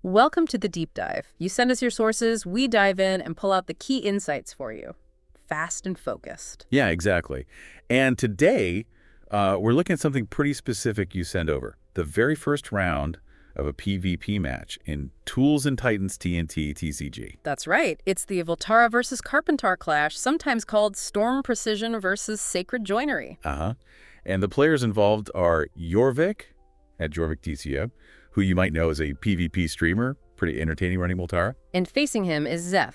Welcome to the deep dive. You send us your sources, we dive in and pull out the key insights for you. Fast and focused. Yeah, exactly. And today, we're looking at something pretty specific you sent over. The very first round of a PvP match in Tools and Titans TNT TCG. That's right. It's the Voltara versus Carpentar clash, sometimes called Storm Precision versus Sacred Joinery. Uh-huh. And the players involved are Jorvik at Jorvik TCO, who you might know as a PvP streamer, pretty entertaining running Voltara. And facing him is Zeff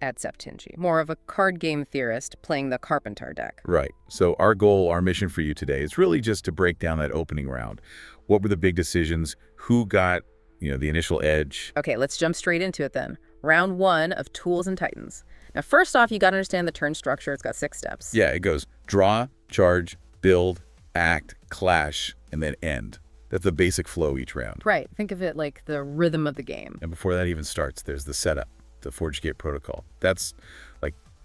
at Zeff, more of a card game theorist playing the Carpentar deck. Right. So our goal, our mission for you today is really just to break down that opening round. What were the big decisions? Who got, the initial edge? Okay, let's jump straight into it then. Round 1 of Tools and Titans. Now, first off, you got to understand the turn structure. It's got 6 steps. Yeah, it goes draw, charge, build, act, clash, and then end. That's the basic flow each round. Right. Think of it like the rhythm of the game. And before that even starts, there's the setup, the Forgegate protocol. That's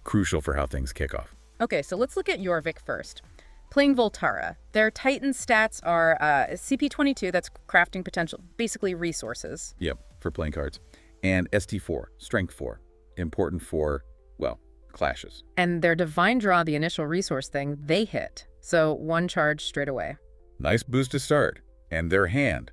crucial for how things kick off. Okay, so let's look at Jorvik first. Playing Voltara, their Titan stats are CP22, that's crafting potential, basically resources. Yep, for playing cards. And ST4, Strength 4, important for, clashes. And their Divine Draw, the initial resource thing, they hit. So 1 charge straight away. Nice boost to start. And their hand,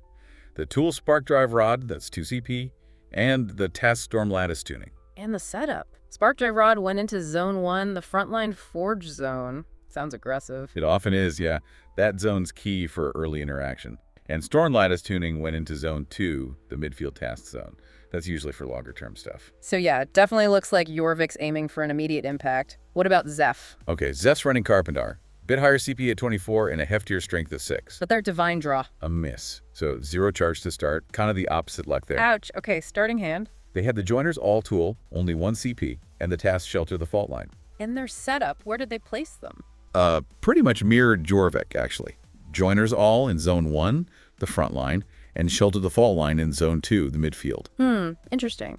the Tool Spark Drive Rod, that's 2 CP, and the Task Storm Lattice Tuning. And the setup. Spark Drive Rod went into Zone 1, the frontline Forge Zone. Sounds aggressive. It often is, yeah. That zone's key for early interaction. And Storm Lattice Tuning went into Zone 2, the midfield task zone. That's usually for longer term stuff. So yeah, it definitely looks like Jorvik's aiming for an immediate impact. What about Zeff? Okay, Zeff's running Carpentar. Bit higher CP at 24 and a heftier strength of 6. But their Divine Draw. A miss. So 0 charge to start. Kind of the opposite luck there. Ouch. Okay, starting hand. They had the Joiner's All Tool, only 1 CP, and the Task Shelter the Fault Line. In their setup, where did they place them? Pretty much mirrored Jorvik, actually. Joiner's All in Zone 1, the front line, and Shelter the Fault Line in Zone 2, the midfield. Interesting.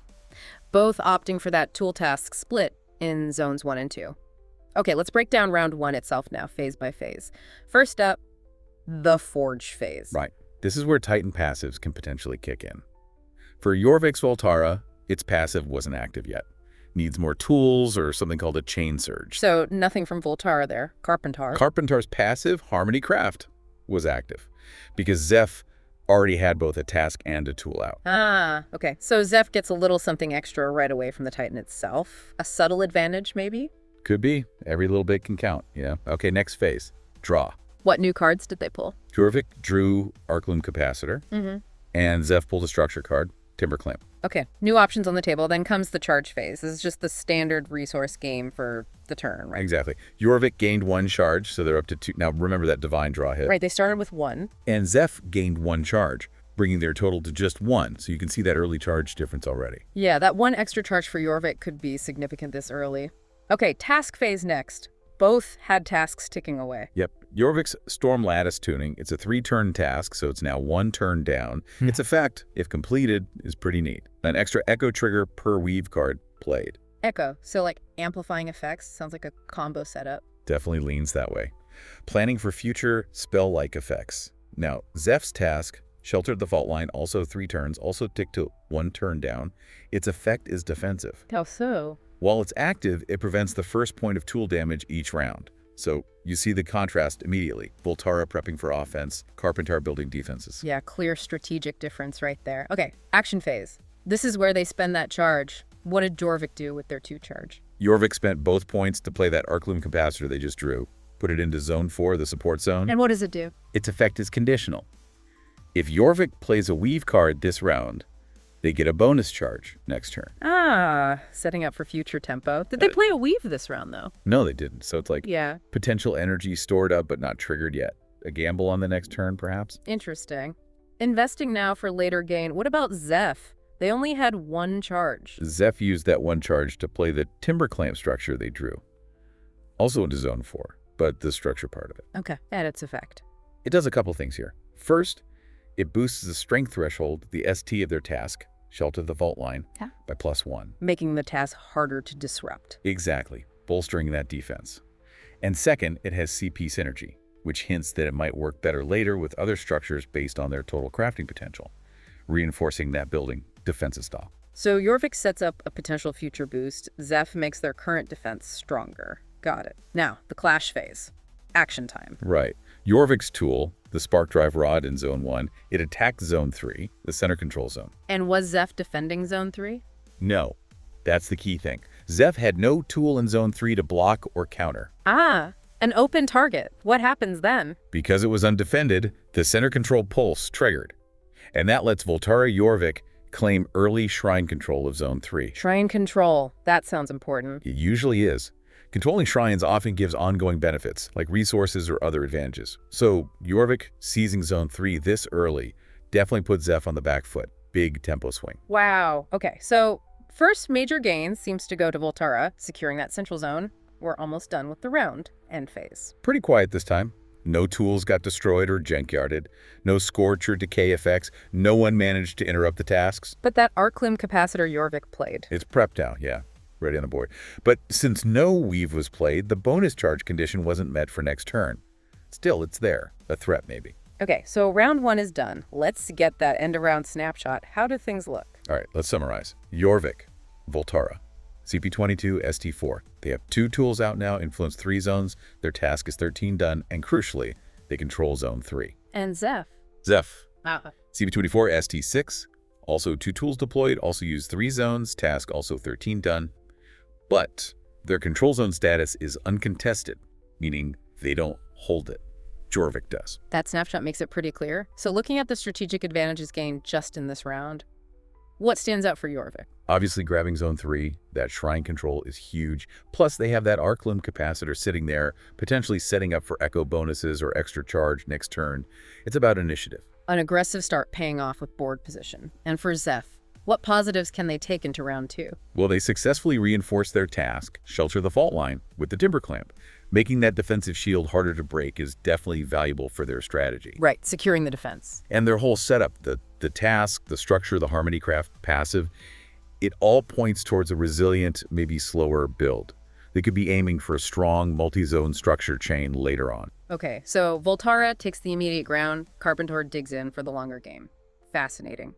Both opting for that tool task split in Zones 1 and 2. Okay, let's break down round 1 itself now, phase by phase. First up, the Forge phase. Right. This is where Titan passives can potentially kick in. For Jorvik's Voltara, its passive wasn't active yet. Needs more tools or something called a Chain Surge. So nothing from Voltara there. Carpentar. Carpentar's passive, Harmony Craft, was active because Zeff already had both a task and a tool out. Ah, okay. So Zeff gets a little something extra right away from the Titan itself. A subtle advantage, maybe? Could be. Every little bit can count, Okay, next phase. Draw. What new cards did they pull? Jorvik drew Arcloom Capacitor, and Zeff pulled a structure card, Timber Clamp. Okay, new options on the table. Then comes the charge phase. This is just the standard resource game for the turn, right? Exactly. Jorvik gained 1 charge, so they're up to 2. Now, remember that Divine Draw hit. Right, they started with 1. And Zeff gained 1 charge, bringing their total to just 1. So you can see that early charge difference already. Yeah, that 1 extra charge for Jorvik could be significant this early. Okay, task phase next. Both had tasks ticking away. Yep. Jorvik's Storm Lattice Tuning, it's a 3-turn task, so it's now 1 turn down. Its effect, if completed, is pretty neat. An extra Echo trigger per weave card played. Echo, so like amplifying effects. Sounds like a combo setup. Definitely leans that way. Planning for future spell-like effects. Now, Zeff's task, Sheltered the Fault Line, also 3 turns, also ticked to 1 turn down. Its effect is defensive. How so? While it's active, it prevents the first point of tool damage each round. So you see the contrast immediately. Voltara prepping for offense, Carpentar building defenses. Yeah, clear strategic difference right there. Okay, action phase. This is where they spend that charge. What did Jorvik do with their 2 charge? Jorvik spent both points to play that Arcloom Capacitor they just drew. Put it into Zone 4, the support zone. And what does it do? Its effect is conditional. If Jorvik plays a weave card this round, they get a bonus charge next turn. Ah, setting up for future tempo. Did they play a weave this round, though? No, they didn't. So it's like potential energy stored up but not triggered yet. A gamble on the next turn, perhaps? Interesting. Investing now for later gain. What about Zeff? They only had 1 charge. Zeff used that 1 charge to play the Timber Clamp structure they drew. Also into Zone 4, but the structure part of it. Okay, and its effect. It does a couple things here. First, it boosts the strength threshold, the ST of their task, Shelter the Fault Line, by +1. Making the task harder to disrupt. Exactly, bolstering that defense. And second, it has CP synergy, which hints that it might work better later with other structures based on their total crafting potential, reinforcing that building defensive style. So Jorvik sets up a potential future boost. Zeff makes their current defense stronger. Got it. Now, the clash phase. Action time. Right. Jorvik's tool, the spark drive rod in Zone 1, it attacked Zone 3, the center control zone. And was Zeff defending Zone 3? No. That's the key thing. Zeff had no tool in Zone 3 to block or counter. Ah, an open target. What happens then? Because it was undefended, the center control pulse triggered. And that lets Voltara Jorvik claim early shrine control of Zone 3. Shrine control. That sounds important. It usually is. Controlling shrines often gives ongoing benefits, like resources or other advantages. So Jorvik seizing Zone 3 this early definitely put Zeff on the back foot. Big tempo swing. Wow. Okay, so first major gain seems to go to Voltara, securing that central zone. We're almost done with the round. End phase. Pretty quiet this time. No tools got destroyed or junkyarded. No scorch or decay effects. No one managed to interrupt the tasks. But that Arclim capacitor Jorvik played. It's prepped now, yeah. Ready on the board. But since no weave was played, the bonus charge condition wasn't met for next turn. Still, it's there. A threat, maybe. Okay, so round 1 is done. Let's get that end-of-round snapshot. How do things look? All right, let's summarize. Jorvik, Voltara, CP22, ST4. They have 2 tools out now, influence 3 zones. Their task is 13 done, and crucially, they control Zone 3. And Zeff. Zeff, Ah. CP24, ST6. Also 2 tools deployed, also use 3 zones, task also 13 done. But their control zone status is uncontested, meaning they don't hold it. Jorvik does. That snapshot makes it pretty clear. So looking at the strategic advantages gained just in this round, what stands out for Jorvik? Obviously, grabbing Zone 3, that shrine control is huge. Plus, they have that Arclim capacitor sitting there, potentially setting up for echo bonuses or extra charge next turn. It's about initiative. An aggressive start paying off with board position. And for Zeff, what positives can they take into round 2? Well, they successfully reinforced their task, shelter the fault line, with the timber clamp. Making that defensive shield harder to break is definitely valuable for their strategy. Right, securing the defense. And their whole setup, the task, the structure, the Harmony Craft passive, it all points towards a resilient, maybe slower build. They could be aiming for a strong multi-zone structure chain later on. Okay, so Voltara takes the immediate ground, Carpentar digs in for the longer game. Fascinating.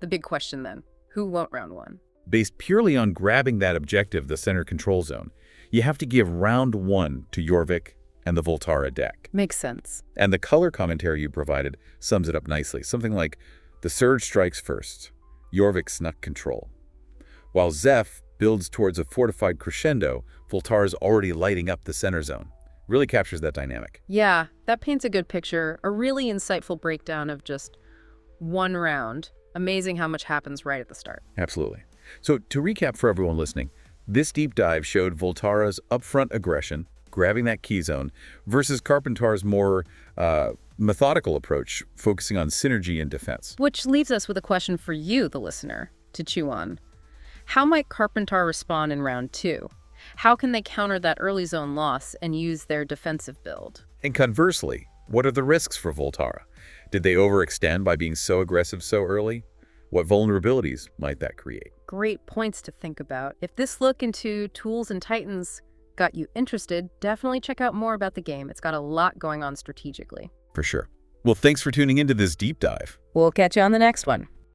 The big question then, who won round 1? Based purely on grabbing that objective, the center control zone, you have to give round 1 to Jorvik and the Voltara deck. Makes sense. And the color commentary you provided sums it up nicely. Something like, the surge strikes first, Jorvik snuck control. While Zeff builds towards a fortified crescendo, Voltara's already lighting up the center zone. Really captures that dynamic. Yeah, that paints a good picture. A really insightful breakdown of just one round. Amazing how much happens right at the start. Absolutely. So to recap for everyone listening, this deep dive showed Voltara's upfront aggression, grabbing that key zone, versus Carpentar's more methodical approach, focusing on synergy and defense. Which leaves us with a question for you, the listener, to chew on. How might Carpentar respond in round 2? How can they counter that early zone loss and use their defensive build? And conversely, what are the risks for Voltara? Did they overextend by being so aggressive so early? What vulnerabilities might that create? Great points to think about. If this look into Tools and Titans got you interested, definitely check out more about the game. It's got a lot going on strategically. For sure. Well, thanks for tuning into this deep dive. We'll catch you on the next one.